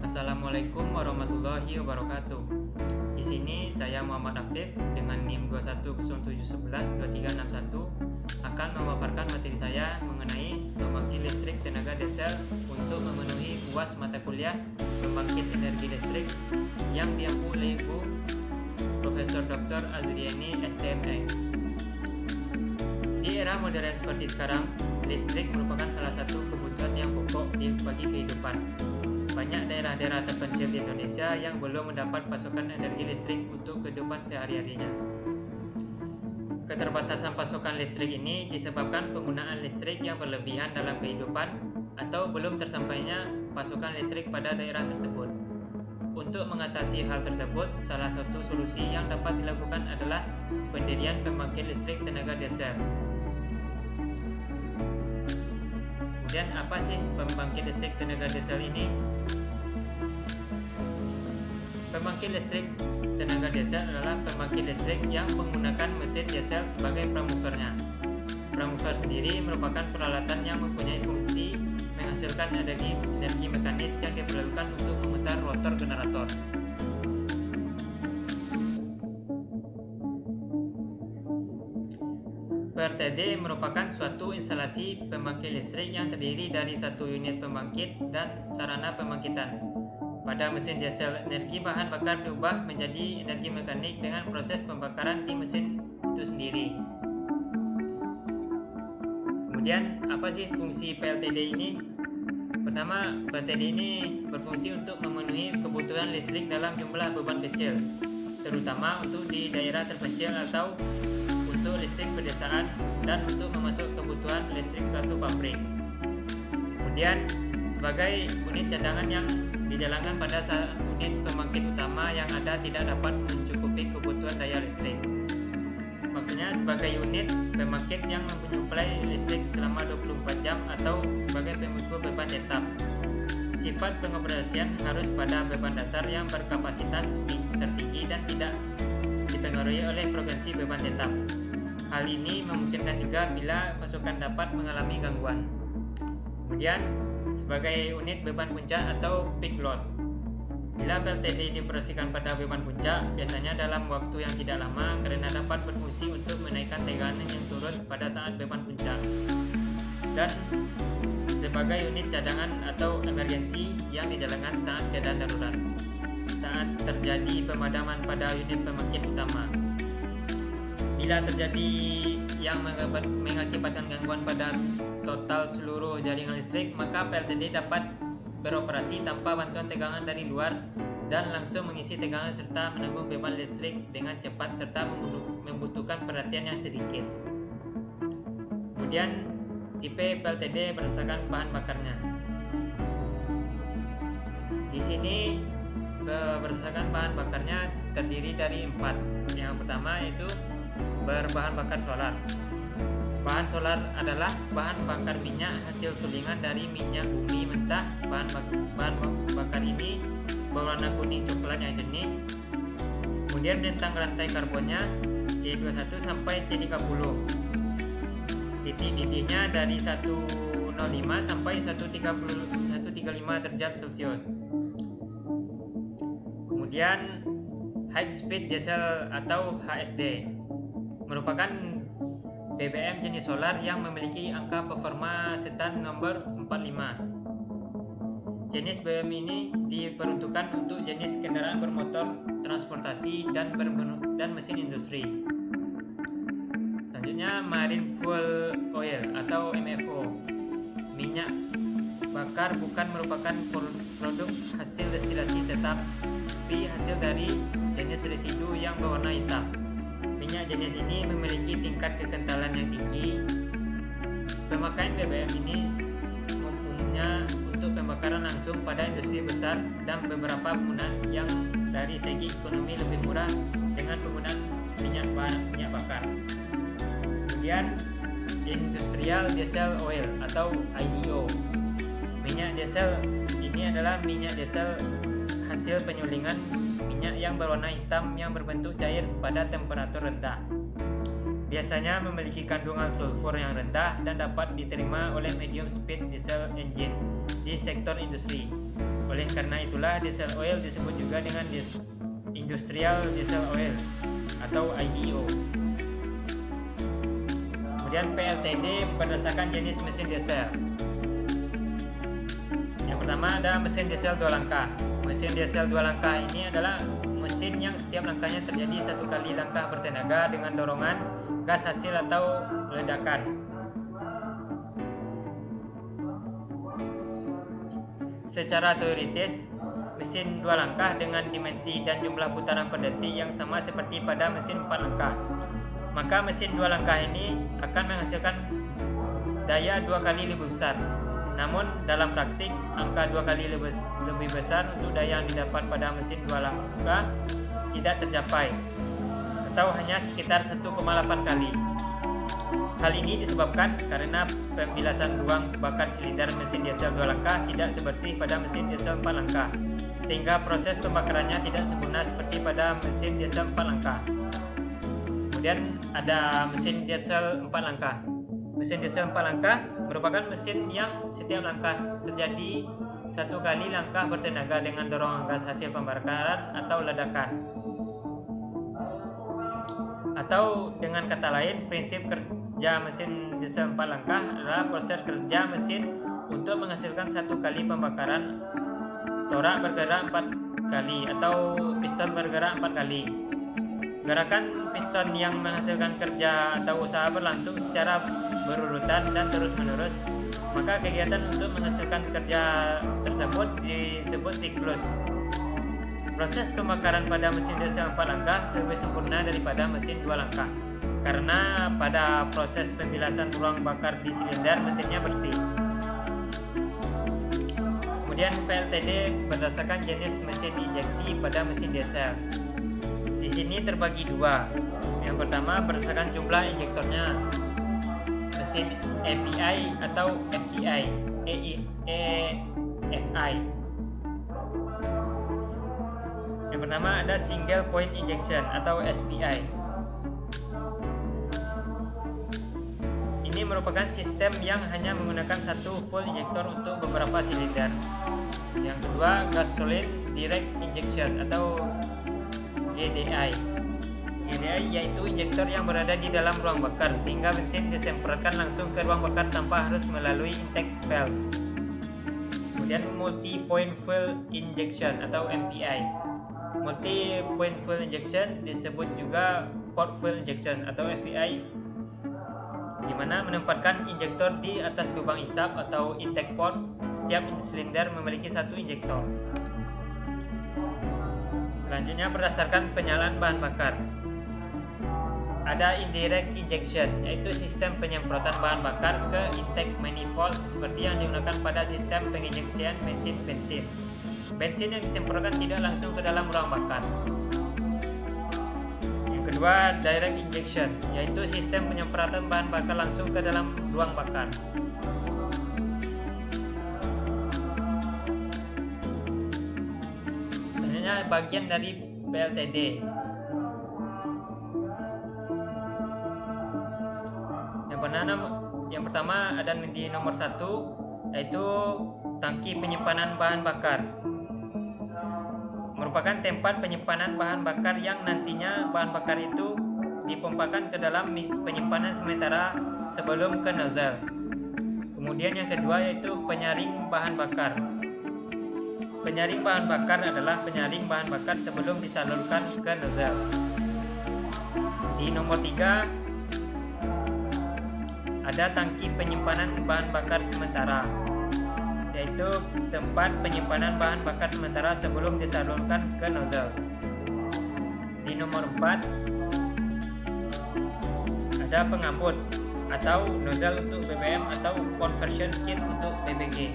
Assalamualaikum warahmatullahi wabarakatuh. Di sini saya Muhammad Afif dengan NIM 2107112361 akan memaparkan materi saya mengenai pembangkit listrik tenaga diesel untuk memenuhi UAS mata kuliah pembangkit energi listrik yang diampu oleh Ibu Profesor Dr. Azriani STMA. Di era modern seperti sekarang, listrik merupakan salah satu kebutuhan yang pokok bagi kehidupan. Banyak daerah-daerah terpencil di Indonesia yang belum mendapat pasokan energi listrik untuk kehidupan sehari-harinya. Keterbatasan pasokan listrik ini disebabkan penggunaan listrik yang berlebihan dalam kehidupan atau belum tersampainya pasokan listrik pada daerah tersebut. Untuk mengatasi hal tersebut, salah satu solusi yang dapat dilakukan adalah pendirian pembangkit listrik tenaga diesel. Kemudian apa sih pembangkit listrik tenaga diesel ini? Pembangkit listrik tenaga diesel adalah pembangkit listrik yang menggunakan mesin diesel sebagai pramukernya. Pramuker sendiri merupakan peralatan yang mempunyai fungsi menghasilkan energi mekanis yang diperlukan untuk memutar rotor generator. PLTD merupakan suatu instalasi pembangkit listrik yang terdiri dari satu unit pembangkit dan sarana pembangkitan. Pada mesin diesel, energi bahan bakar diubah menjadi energi mekanik dengan proses pembakaran di mesin itu sendiri. Kemudian, apa sih fungsi PLTD ini? Pertama, PLTD ini berfungsi untuk memenuhi kebutuhan listrik dalam jumlah beban kecil, terutama untuk di daerah terpencil atau untuk listrik pedesaan dan untuk memasuk kebutuhan listrik suatu pabrik. Kemudian, sebagai unit cadangan yang dijalankan pada saat unit pembangkit utama yang ada tidak dapat mencukupi kebutuhan daya listrik. Maksudnya sebagai unit pembangkit yang menyuplai listrik selama 24 jam atau sebagai pemikul beban tetap. Sifat pengoperasian harus pada beban dasar yang berkapasitas tertinggi dan tidak dipengaruhi oleh frekuensi beban tetap. Hal ini memungkinkan juga bila pasokan dapat mengalami gangguan. Kemudian, sebagai unit beban puncak atau peak load. Bila PLTD dioperasikan pada beban puncak, biasanya dalam waktu yang tidak lama karena dapat berfungsi untuk menaikkan tegangan yang turun pada saat beban puncak. Dan sebagai unit cadangan atau emergensi yang dijalankan saat keadaan darurat. Saat terjadi pemadaman pada unit pembangkit utama. Bila terjadi yang mengakibatkan gangguan pada total seluruh jaringan listrik, maka PLTD dapat beroperasi tanpa bantuan tegangan dari luar dan langsung mengisi tegangan serta menanggung beban listrik dengan cepat serta membutuhkan perhatian yang sedikit. Kemudian, tipe PLTD berdasarkan bahan bakarnya. Di sini berdasarkan bahan bakarnya terdiri dari 4. Yang pertama yaitu berbahan bakar solar. Bahan solar adalah bahan bakar minyak hasil tulingan dari minyak bumi mentah. Bahan bakar ini berwarna kuning coklat yang jernih. Kemudian bentang rantai karbonnya C21 sampai C30. Titik-titiknya dari 105 sampai 135 derajat Celcius. Kemudian high speed diesel atau HSD merupakan BBM jenis solar yang memiliki angka performa setan nomor 45. Jenis BBM ini diperuntukkan untuk jenis kendaraan bermotor, transportasi, dan mesin industri. Selanjutnya, marine fuel oil atau MFO. Minyak bakar bukan merupakan produk hasil destilasi tetapi hasil dari jenis residu yang berwarna hitam. Minyak jenis ini memiliki tingkat kekentalan yang tinggi. Pemakaian BBM ini umumnya untuk pembakaran langsung pada industri besar dan beberapa penggunaan yang dari segi ekonomi lebih murah dengan penggunaan minyak bakar. Kemudian, industrial diesel oil atau IDO. Minyak diesel ini adalah minyak diesel hasil penyulingan minyak yang berwarna hitam yang berbentuk cair pada temperatur rendah. Biasanya memiliki kandungan sulfur yang rendah dan dapat diterima oleh medium speed diesel engine di sektor industri. Oleh karena itulah diesel oil disebut juga dengan industrial diesel oil atau IDO. Kemudian PLTD berdasarkan jenis mesin diesel. Yang pertama ada mesin diesel 2 langkah. Mesin diesel 2 langkah ini adalah mesin yang setiap langkahnya terjadi satu kali langkah bertenaga dengan dorongan gas hasil atau ledakan. Secara teoritis, mesin 2 langkah dengan dimensi dan jumlah putaran per detik yang sama seperti pada mesin 4 langkah. Maka mesin 2 langkah ini akan menghasilkan daya 2 kali lebih besar. Namun dalam praktik, angka 2 kali lebih besar untuk daya yang didapat pada mesin 2 langkah tidak tercapai, atau hanya sekitar 1,8 kali. Hal ini disebabkan karena pembilasan ruang bakar silinder mesin diesel 2 langkah tidak sebersih pada mesin diesel 4 langkah, sehingga proses pembakarannya tidak sempurna seperti pada mesin diesel 4 langkah. Kemudian ada mesin diesel 4 langkah. Mesin diesel 4 langkah merupakan mesin yang setiap langkah terjadi satu kali langkah bertenaga dengan dorongan gas hasil pembakaran atau ledakan. Atau dengan kata lain, prinsip kerja mesin diesel 4 langkah adalah proses kerja mesin untuk menghasilkan satu kali pembakaran, torak bergerak 4 kali atau piston bergerak 4 kali. Gerakan piston yang menghasilkan kerja atau usaha berlangsung secara berurutan dan terus-menerus, maka kegiatan untuk menghasilkan kerja tersebut disebut siklus. Proses pembakaran pada mesin diesel 4 langkah lebih sempurna daripada mesin 2 langkah karena pada proses pembilasan ruang bakar di silinder mesinnya bersih. Kemudian PLTD berdasarkan jenis mesin injeksi pada mesin diesel. Di sini terbagi dua. Yang pertama berdasarkan jumlah injektornya. Mesin API atau FPI, EFI. Yang pertama ada single point injection atau SPI. Ini merupakan sistem yang hanya menggunakan satu full injektor untuk beberapa silinder. Yang kedua gasoline direct injection atau GDI. GDI yaitu injektor yang berada di dalam ruang bakar sehingga bensin disemprotkan langsung ke ruang bakar tanpa harus melalui intake valve. Kemudian multi point fuel injection atau MPI. Multi point fuel injection disebut juga port fuel injection atau FPI, di mana menempatkan injektor di atas lubang isap atau intake port. Setiap silinder memiliki satu injektor. Selanjutnya berdasarkan penyalaan bahan bakar. Ada indirect injection, yaitu sistem penyemprotan bahan bakar ke intake manifold seperti yang digunakan pada sistem penginjeksian mesin bensin. Bensin yang disemprotkan tidak langsung ke dalam ruang bakar. Yang kedua, direct injection, yaitu sistem penyemprotan bahan bakar langsung ke dalam ruang bakar. Selanjutnya bagian dari PLTD. Yang pertama ada di nomor 1, yaitu tangki penyimpanan bahan bakar. Merupakan tempat penyimpanan bahan bakar yang nantinya bahan bakar itu dipompakan ke dalam penyimpanan sementara sebelum ke nozzle. Kemudian yang kedua yaitu penyaring bahan bakar. Penyaring bahan bakar adalah penyaring bahan bakar sebelum disalurkan ke nozzle. Di nomor 3 ada tangki penyimpanan bahan bakar sementara, yaitu tempat penyimpanan bahan bakar sementara sebelum disalurkan ke nozzle. Di nomor 4 ada pengambut atau nozzle untuk BBM atau conversion kit untuk BBG.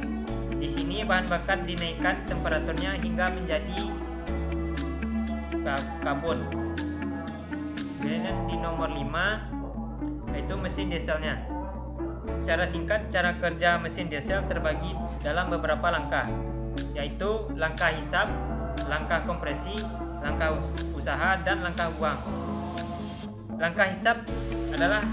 Di sini bahan bakar dinaikkan temperaturnya hingga menjadi karbon. Kemudian di nomor 5 yaitu mesin dieselnya. Secara singkat, cara kerja mesin diesel terbagi dalam beberapa langkah, yaitu langkah hisap, langkah kompresi, langkah usaha, dan langkah buang. Langkah hisap adalah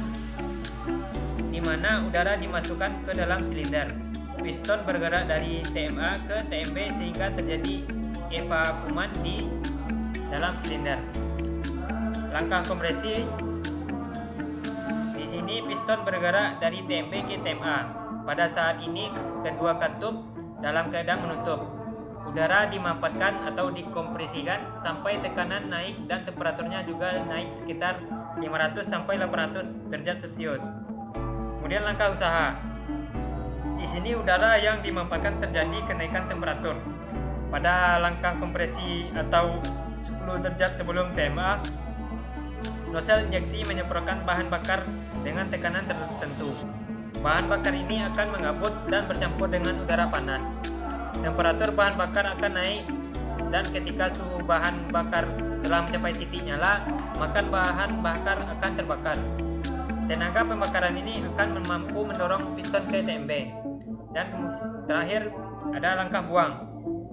di mana udara dimasukkan ke dalam silinder. piston bergerak dari TMA ke TMB sehingga terjadi evakuman di dalam silinder. Langkah kompresi, di sini piston bergerak dari TMB ke TMA. Pada saat ini kedua katup dalam keadaan menutup. Udara dimampatkan atau dikompresikan sampai tekanan naik dan temperaturnya juga naik sekitar 500 sampai 800 derajat Celcius. Kemudian langkah usaha. Di sini udara yang dimampatkan terjadi kenaikan temperatur. Pada langkah kompresi atau 10 derajat sebelum TMA, nosel injeksi menyemprotkan bahan bakar dengan tekanan tertentu. Bahan bakar ini akan mengaput dan bercampur dengan udara panas. Temperatur bahan bakar akan naik dan ketika suhu bahan bakar telah mencapai titik nyala, maka bahan bakar akan terbakar. Tenaga pembakaran ini akan mampu mendorong piston ke TMB. Dan terakhir ada langkah buang.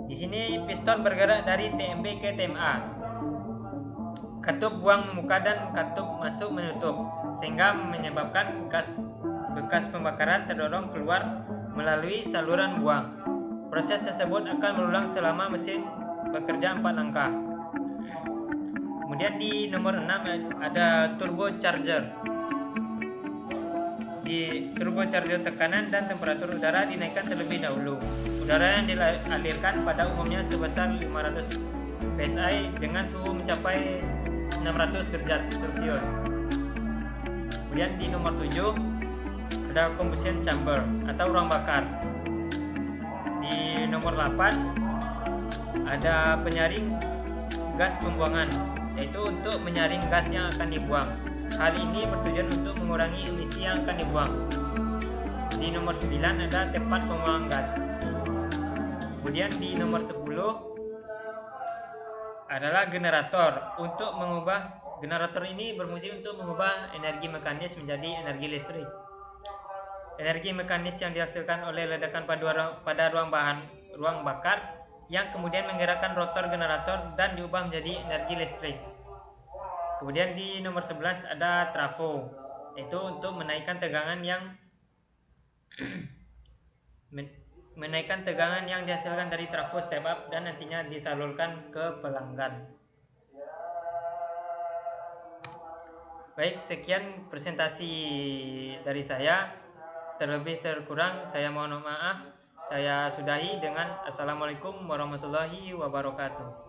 Di sini piston bergerak dari TMB ke TMA. Katup buang membuka dan katup masuk menutup, sehingga menyebabkan gas bekas pembakaran terdorong keluar melalui saluran buang. Proses tersebut akan berulang selama mesin bekerja 4 langkah. Kemudian di nomor 6 ada turbocharger. Di turbocharger tekanan dan temperatur udara dinaikkan terlebih dahulu. Udara yang dialirkan pada umumnya sebesar 500 psi dengan suhu mencapai 600 derajat Celcius. Kemudian di nomor 7 ada combustion chamber atau ruang bakar. Di nomor 8 ada penyaring gas pembuangan, yaitu untuk menyaring gas yang akan dibuang. Hal ini bertujuan untuk mengurangi emisi yang akan dibuang. Di nomor 9 ada tempat pembuangan gas. Kemudian di nomor 10 adalah generator. Generator ini berfungsi untuk mengubah energi mekanis menjadi energi listrik. Energi mekanis yang dihasilkan oleh ledakan pada ruang bakar yang kemudian menggerakkan rotor generator dan diubah menjadi energi listrik. Kemudian di nomor 11 ada trafo, yaitu untuk menaikkan tegangan yang dihasilkan dari trafo step up dan nantinya disalurkan ke pelanggan. Baik, sekian presentasi dari saya. Terlebih terkurang saya mohon maaf. Saya sudahi dengan Assalamualaikum warahmatullahi wabarakatuh.